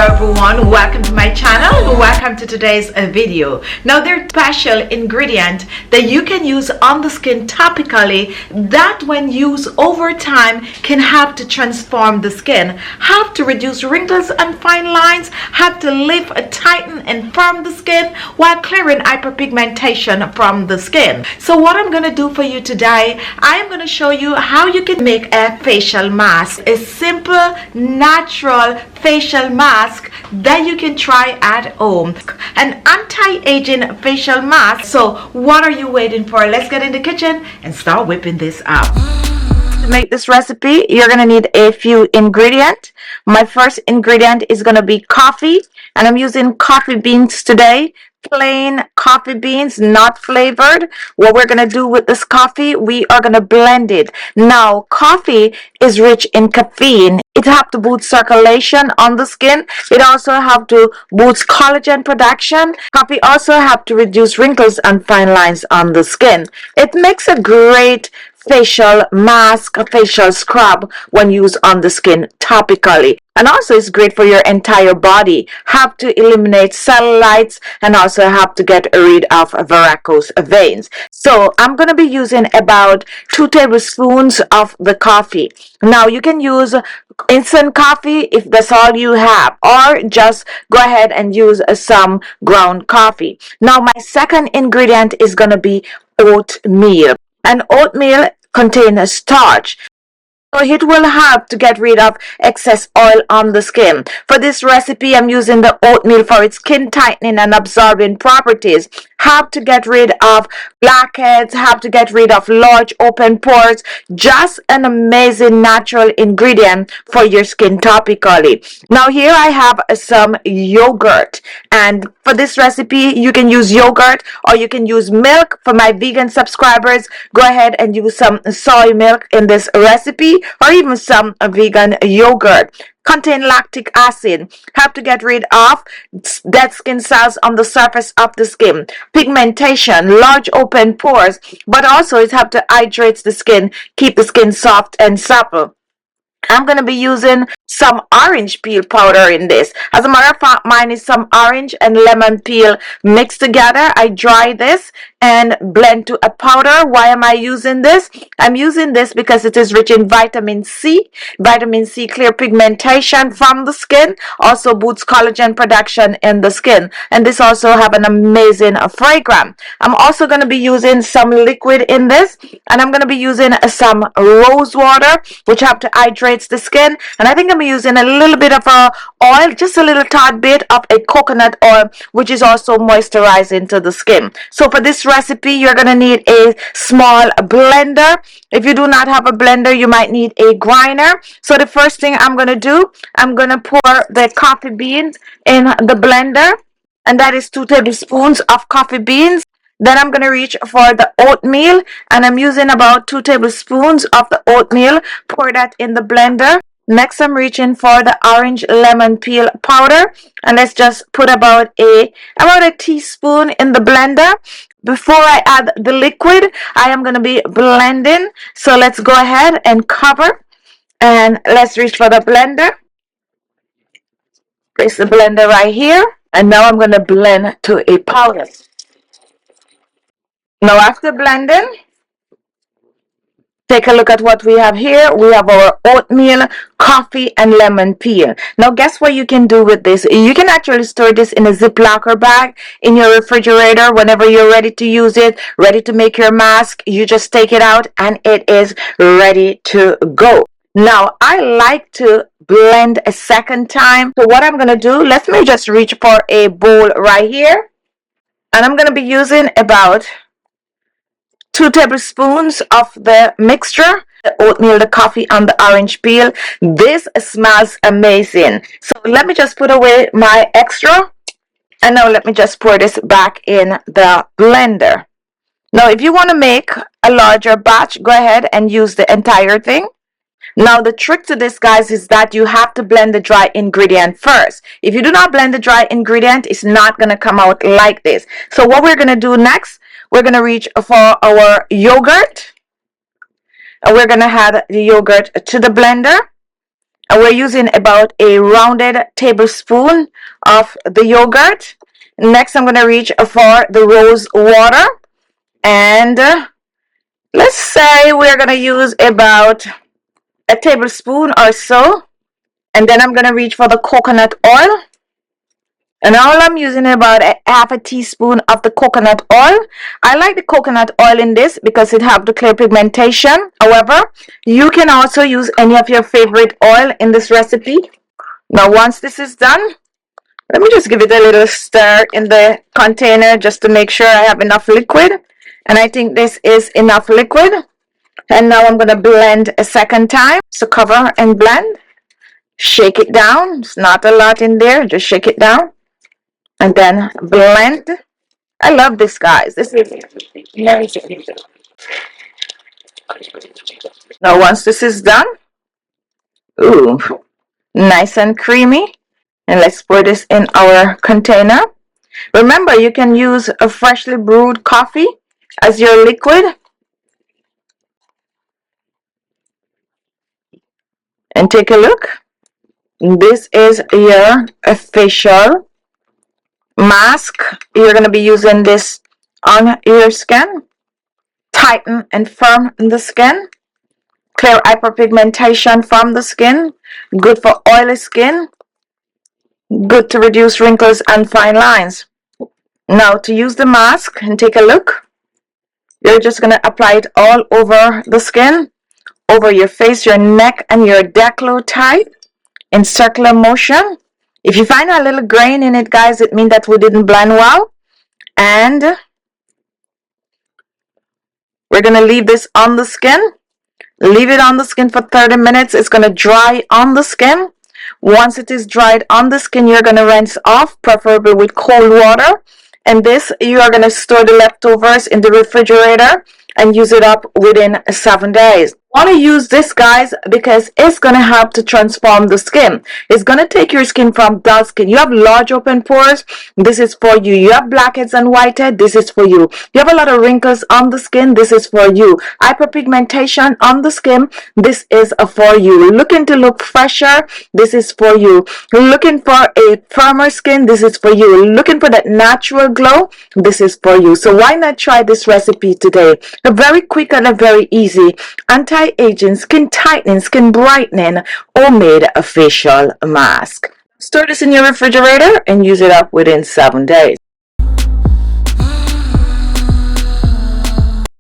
Hello everyone, welcome to my channel. Welcome to today's video. Now there's special ingredient that you can use on the skin topically that when used over time can help to transform the skin, help to reduce wrinkles and fine lines, help to lift, tighten and firm the skin while clearing hyperpigmentation from the skin. So what I'm going to do for you today, I am going to show you how you can make a facial mask, a simple natural facial mask that you can try at home, an anti-aging facial mask. So what are you waiting for? Let's get in the kitchen and start whipping this up. To make this recipe, you're gonna need a few ingredients. My first ingredient is gonna be coffee, and I'm using coffee beans today. Plain coffee beans, not flavored. What we're gonna do with this coffee, we are gonna blend it. Now coffee is rich in caffeine. It helps to boost circulation on the skin. It also helps to boost collagen production. Coffee also helps to reduce wrinkles and fine lines on the skin. It makes a great facial mask, a facial scrub when used on the skin topically. And also it's great for your entire body. Help to eliminate cellulites and also help to get rid of varicose veins. So I'm going to be using about 2 tablespoons of the coffee. Now you can use instant coffee if that's all you have, or just go ahead and use some ground coffee. Now my second ingredient is going to be oatmeal. And oatmeal contains starch, so it will help to get rid of excess oil on the skin. For this recipe, I'm using the oatmeal for its skin tightening and absorbing properties. Help to get rid of blackheads, help to get rid of large open pores. Just an amazing natural ingredient for your skin topically. Now here I have some yogurt, and for this recipe you can use yogurt or you can use milk. For my vegan subscribers, go ahead and use some soy milk in this recipe, or even some vegan yogurt. Contain lactic acid, help to get rid of dead skin cells on the surface of the skin, pigmentation, large open pores, but also it helps to hydrate the skin, keep the skin soft and supple. I'm going to be using some orange peel powder in this. As a matter of fact, mine is some orange and lemon peel mixed together. I dry this and blend to a powder. Why am I using this? I'm using this because it is rich in vitamin C. Vitamin C clear pigmentation from the skin, also boosts collagen production in the skin, and this also have an amazing fragrance. I'm also going to be using some liquid in this, and I'm going to be using some rose water, which help to hydrate the skin. And I think I'm using a little bit of oil, just a little tad bit of a coconut oil, which is also moisturizing to the skin. So for this recipe, you're going to need a small blender. If you do not have a blender, you might need a grinder. So the first thing I'm going to do, I'm going to pour the coffee beans in the blender, and that is 2 tablespoons of coffee beans. Then I'm going to reach for the oatmeal, and I'm using about 2 tablespoons of the oatmeal. Pour that in the blender. Next, I'm reaching for the orange lemon peel powder, and let's just put about a teaspoon in the blender. Before I add the liquid, I am going to be blending. So let's go ahead and cover, and let's reach for the blender. Place the blender right here, and now I'm going to blend to a powder. Now after blending, take a look at what we have here. We have our oatmeal, coffee, and lemon peel. Now guess what you can do with this? You can actually store this in a Ziploc bag in your refrigerator. Whenever you're ready to use it, ready to make your mask, you just take it out and it is ready to go. Now I like to blend a second time. So what I'm going to do, let me just reach for a bowl right here, and I'm going to be using about 2 tablespoons of the mixture, the oatmeal, the coffee, and the orange peel. This smells amazing. So let me just put away my extra, and now let me just pour this back in the blender. Now if you want to make a larger batch, go ahead and use the entire thing. Now the trick to this, guys, is that you have to blend the dry ingredient first. If you do not blend the dry ingredient, it's not going to come out like this. So what we're going to do next, we're going to reach for our yogurt, and we're going to add the yogurt to the blender, And we're using about a rounded tablespoon of the yogurt. Next, I'm going to reach for the rose water. And let's say we're going to use about a tablespoon or so. And then I'm going to reach for the coconut oil. And all I'm using is about half a teaspoon of the coconut oil. I like the coconut oil in this because it helps to clear pigmentation. However, you can also use any of your favorite oil in this recipe. Now, once this is done, let me just give it a little stir in the container just to make sure I have enough liquid. And I think this is enough liquid. And now I'm going to blend a second time. So cover and blend. Shake it down. It's not a lot in there. Just shake it down. And then blend. I love this, guys. This is amazing. Now, once this is done, ooh, nice and creamy. And let's pour this in our container. Remember, you can use a freshly brewed coffee as your liquid. And take a look. This is your facial mask. You're going to be using this on your skin. Tighten and firm the skin. Clear hyperpigmentation from the skin. Good for oily skin. Good to reduce wrinkles and fine lines. Now to use the mask and take a look. You're just going to apply it all over the skin. Over your face, your neck, and your décolleté in circular motion. If you find a little grain in it, guys, it means that we didn't blend well. And we're going to leave this on the skin. Leave it on the skin for 30 minutes. It's going to dry on the skin. Once it is dried on the skin, you're going to rinse off, preferably with cold water. And this, you are going to store the leftovers in the refrigerator and use it up within 7 days. I want to use this, guys, because it's going to help to transform the skin. It's going to take your skin from dull skin. You have large open pores. This is for you. You have blackheads and whitehead. This is for you. You have a lot of wrinkles on the skin. This is for you. Hyperpigmentation on the skin. This is for you. Looking to look fresher. This is for you. Looking for a firmer skin. This is for you. Looking for that natural glow. This is for you. So why not try this recipe today? A very quick and a very easy anti-aging, skin tightening, skin brightening, homemade facial mask. Store this in your refrigerator and use it up within 7 days.